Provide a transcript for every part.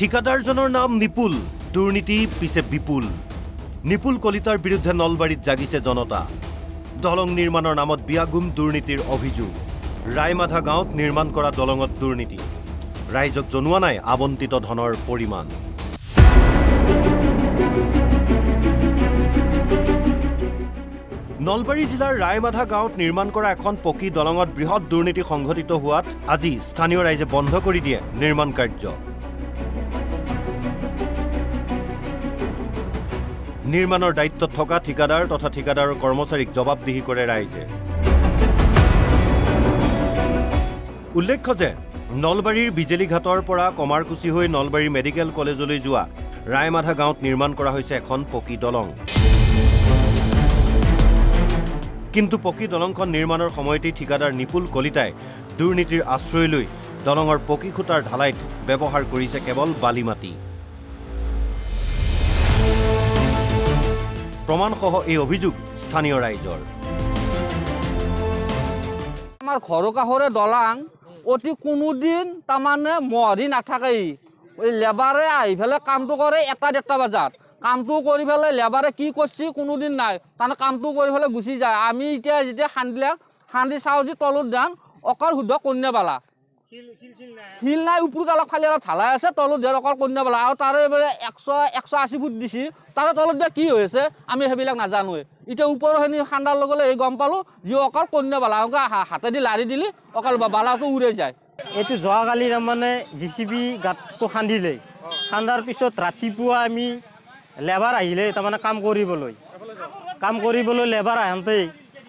ঠিকাদাৰজনৰ নাম নিপুল, দুৰ্নীতি পিছে বিপুল। নিপুল কলিতাৰ বিৰুদ্ধে নলবাৰীত জাগিছে জনতা। দলং নিৰ্মাণৰ নামত বিয়াগুম দুৰ্নীতিৰ অভিযোগ। ৰায়মাধা গাঁৱত নিৰ্মাণ কৰা দলঙত দুৰ্নীতি। ৰাইজক জনোৱা নাই আবণ্টিত ধনৰ পৰিমাণ। নলবাৰী জিলাৰ ৰায়মাধা গাঁৱত নিৰ্মাণ কৰা এখন পকী দলঙত বৃহৎ দুৰ্নীতি সংঘটিত হোৱাত আজি স্থানীয় ৰাইজে বন্ধ কৰি দিয়ে নিৰ্মাণ কাৰ্য। নিৰ্মাণৰ দায়িত্বত থকা ঠিকাদাৰ তথা ঠিকাদাৰৰ কৰ্মচাৰীক জবাবদিহি কৰে ৰাইজে। উল্লেখ্য যে নলবাৰীৰ বিজেলিঘাটৰ পৰা কমাৰকুচি হৈ নলবাৰী মেডিকেল কলেজলৈ যোৱা ৰায়মাধা গাঁৱত নিৰ্মাণ কৰা হৈছে এখন পকী দলং। কিন্তু পকী দলংখন নিৰ্মাণৰ সময়তেই ঠিকাদাৰ নিপুল কলিতাই দুৰ্নীতিৰ আশ্ৰয় লৈ দলঙৰ পকী খুঁটাৰ ঢালাইত ব্যৱহাৰ কৰিছে কেৱল বালি মাটি। প্ৰমাণসহ এই অভিযোগ স্থানীয় ৰাইজৰ। আমাৰ ঘৰৰ কাষৰে দলাং অতি কোনোদিন তাৰমানে মহৰি নাথাকেই। লেবাৰে আহি পেলাই কামটো কৰে 1-1:30 বজাত। কামটো কৰি পেলাই লেবাৰে কি কৰিছে কোনোদিন নাই, তাৰমানে কামটো কৰি পেলাই গুচি যায়। আমি এতিয়া যেতিয়া খান্দি চাওঁ যে তলত ধান অকল শুদ্ধ কন্যাবালা শিল নাই, ওপৰত অলপ খালি অলপ ঢালাই আছে, তলত ধান অকল কন্যাবালা। আৰু তাৰে বোলে 180 ফুট দিছে, তাৰে তলত দিয়া কি হৈছে আমি সেইবিলাক নাজানোৱে। এতিয়া ওপৰখিনি খান্দাৰ লগে লগে গম পালোঁ যি অকল কন্যাবালা হাতেদি লাৰি দিলি অকল বালাটো উৰাই যায়। এইটো যোৱাকালি তাৰমানে JCB গাঁতটো খান্দিলে, খান্দাৰ পিছত ৰাতিপুৱা আমি লেবাৰ আহিলে তাৰমানে কাম কৰিবলৈ লেবাৰ আহোঁতেই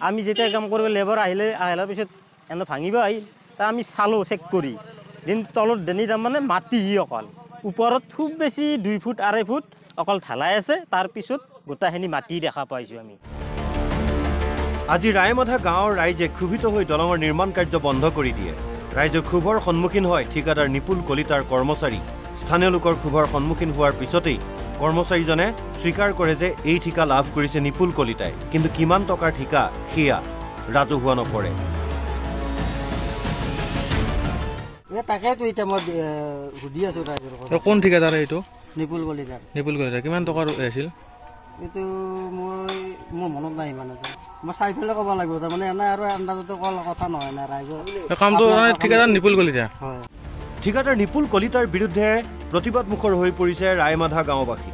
আমি যেতিয়া কাম কৰিব লেবাৰ আহিলে পিছত এনে ভাঙিব আহিল। তা আমি চালোঁ চেক কৰি তলত দেনি তাৰমানে মাটিহি অকল, ওপৰত খুব বেছি 2 ফুট 2.5 ফুট অকল ঢালাই আছে, তাৰপিছত গোটাখিনি মাটি দেখা পাইছোঁ আমি। আজি ৰায়মাধা গাঁৱৰ ৰাইজে ক্ষোভিত হৈ দলঙৰ নিৰ্মাণ কাৰ্য বন্ধ কৰি দিয়ে। ৰাইজৰ ক্ষোভৰ সন্মুখীন হয় ঠিকাদাৰ নিপুল কলিতাৰ কৰ্মচাৰী। স্থানীয় লোকৰ ক্ষোভৰ সন্মুখীন হোৱাৰ পিছতেই কৰ্মচাৰীজনে স্বীকাৰ কৰে যে এই ঠিকা লাভ কৰিছে নিপুল কলিতাই, কিন্তু কিমান টকাৰ ঠিকা সেয়া ৰাজহুৱা নকৰে। তাকেতো এতিয়া মই সুধি আছোঁ ৰাইজৰ কথা। কোন ঠিকাদাৰ এইটো? নিপুল কলিতাৰ। নিপুল কলিতাৰ কিমান টকাৰ আছিল? এইটো মোৰ মনত নাই ইমান। মই চাই পেলাই ক'ব লাগিব, তাৰমানে এনে আৰু আন্দাজতে কোৱা কথা নহয় না ৰাইজৰ কামটো। ঠিকাদাৰ নিপুল কলিতা। হয়, ঠিকাদাৰ নিপুল কলিতাৰ বিৰুদ্ধে প্ৰতিবাদমুখৰ হৈ পৰিছে ৰায়মাধা গাঁওবাসী।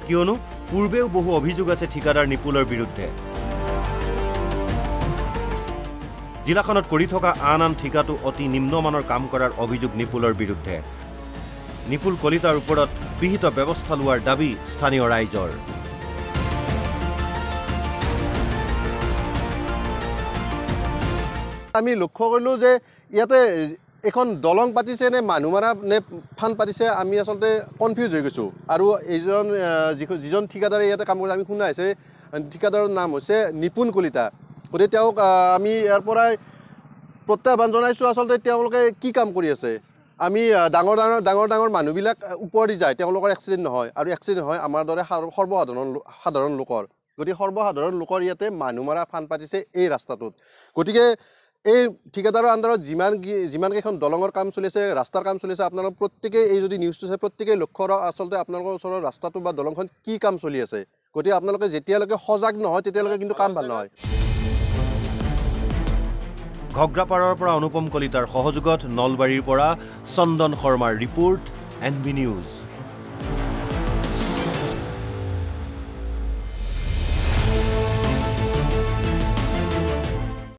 কিয়নো পূৰ্বেও বহু অভিযোগ আছে ঠিকাদাৰ নিপুলৰ বিৰুদ্ধে। জিলাখনত কৰি থকা আন ঠিকাটো অতি নিম্নমানৰ কাম কৰাৰ অভিযোগ নিপুলৰ বিৰুদ্ধে। নিপুল কলিতাৰ ওপৰত বিহিত ব্যৱস্থা লোৱাৰ দাবী স্থানীয় ৰাইজৰ। আমি লক্ষ্য কৰিলোঁ যে ইয়াতে এখন দলং পাতিছে নে মানুহ মাৰা নে ফান পাতিছে, আমি আচলতে কনফিউজ হৈ গৈছোঁ। আৰু যিজন ঠিকাদাৰে ইয়াতে কাম কৰিছে আমি শুনা হৈছে ঠিকাদাৰৰ নাম হৈছে নিপুল কলিতা। গতিকে তেওঁক আমি ইয়াৰ পৰাই প্ৰত্যাহ্বান জনাইছোঁ আচলতে তেওঁলোকে কি কাম কৰি আছে। আমি ডাঙৰ মানুহবিলাক ওপৰেদি যায়, তেওঁলোকৰ এক্সিডেণ্ট নহয়, আৰু এক্সিডেণ্ট হয় আমাৰ দৰে সাধাৰণ লোকৰ। গতিকে সৰ্বসাধাৰণ লোকৰ ইয়াতে মানুহ মাৰা ফান পাতিছে এই ৰাস্তাটোত। গতিকে এই ঠিকাদাৰৰ আণ্ডাৰত যিমানকেইখন দলঙৰ কাম চলিছে, ৰাস্তাৰ কাম চলিছে, আপোনালোক প্ৰত্যেকেই এই যদি নিউজটো চাই প্ৰত্যেকেই লক্ষ্য কৰক আচলতে আপোনালোকৰ ওচৰৰ ৰাস্তাটো বা দলংখন কি কাম চলি আছে। গতিকে আপোনালোকে যেতিয়ালৈকে সজাগ নহয় তেতিয়ালৈকে কিন্তু কাম ভাল নহয়। ঘগ্ৰাপাৰৰ পৰা অনুপম কলিতাৰ সহযোগত নলবাৰীৰ পৰা চন্দন শৰ্মাৰ ৰিপৰ্ট NB নিউজ।